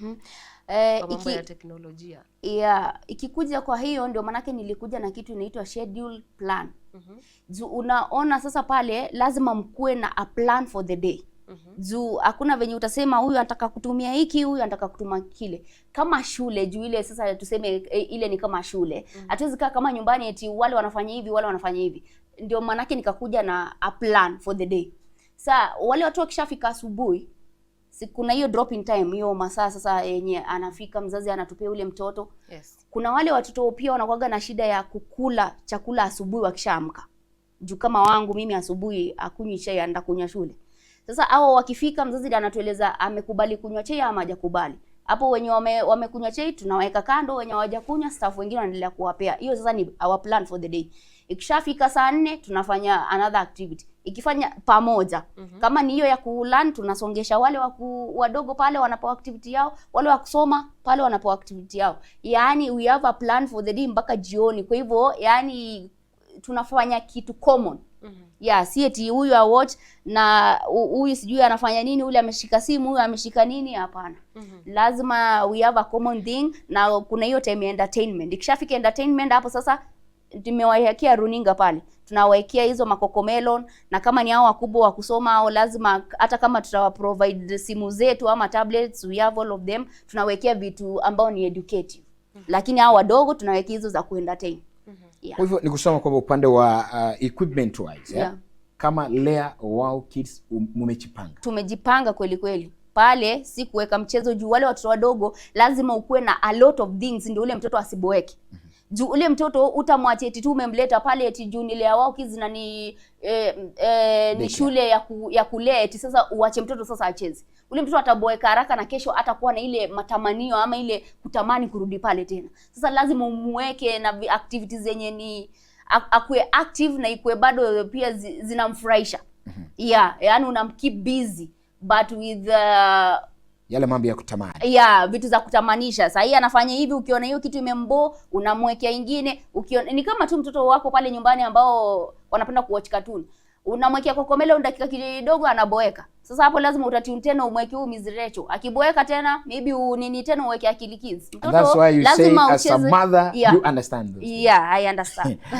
Mambo ya teknolojia. Ikikuja kwa hiyo ndio manake nilikuja na kitu inaitwa schedule plan. Unaona sasa pale lazima mkue na a plan for the day. Hakuna venye utasema huyu anataka kutumia hiki, huyu anataka kutuma kile. Kama shule ile sasa tuseme ile ni kama shule. Hatuwezi kaa kama nyumbani eti wale wanafanya hivi, wale wanafanya hivi. Ndio manake nikakuja na a plan for the day. Sasa wale watu wakishafika asubuhi, kuna hiyo drop in time, hiyo masaa sasa yenye anafika mzazi anatupea ule mtoto. Kuna wale watoto pia wanakuwa na shida ya kukula chakula asubuhi wakishaamka. Juu kama wangu mimi asubuhi akunywi chai, anaenda kunywa shule. Sasa hao wakifika mzazi ndiye anatueleza amekubali kunywa chai ama hajakubali. Hapo wenye wamekunywa chai tunaweka kando, wenye hawajakunywa staff wengine wanaendelea kuwapea. Hiyo sasa ni our plan for the day. Ikishafika saa 4 tunafanya another activity. Ikifanya pamoja. Kama ni hiyo ya kulearn tunasongesha wale wadogo pale wanapo activity yao, wale wa kusoma pale wanapo activity yao. Yaani we have a plan for the day mpaka jioni. Kwa hivyo yani tunafanya kitu common. Si eti huyu a watch na huyu sijui anafanya nini, ule ameshika simu, huyu ameshika nini, hapana. Lazima we have a common thing na kuna hiyo time entertainment. Ikishafika entertainment hapo sasa tumewawekea runinga pale. Tunawawekea hizo makokomelon na kama ni hao wakubwa wa kusoma au lazima hata kama tutawa provide simu zetu ama tablets, we have all of them, tunawekea vitu ambao ni educative. Lakini hao wadogo tunawekea hizo za kuentertain. Kwa hivyo ni kusema kwamba upande wa equipment wise, kama Lea Wow Kids mmejipanga. Tumejipanga kweli kweli. Pale si kuweka mchezo juu wale watoto wadogo lazima ukue na a lot of things ndio ule mtoto asiboeke. Juu ule mtoto utamwache eti tu umemleta pale eti juu ni Lea Wow Kids na ni shule ya kulea eti sasa uache mtoto sasa acheze. Ule mtoto ataboeka haraka na kesho atakuwa na ile matamanio ama ile kutamani kurudi pale tena. Sasa lazima umuweke na activities zenye ni akue active na ikue bado pia zinamfurahisha. Yani unamkeep busy but with yale mambo ya kutamani. Vitu za kutamanisha. Sasa hii anafanya hivi, ukiona hiyo kitu imembo, unamwekea ingine. Ukiona ni kama tu mtoto wako pale nyumbani ambao wanapenda kuwatch cartoon. Unamwekea kokomelo dakika kidogo anaboeka. Sasa hapo lazima utatune tena umweke huyu Mizrecho. Akiboeka tena maybe nini tena uweke Akili Kids. Mtoto lazima as a mother you understand this. I understand.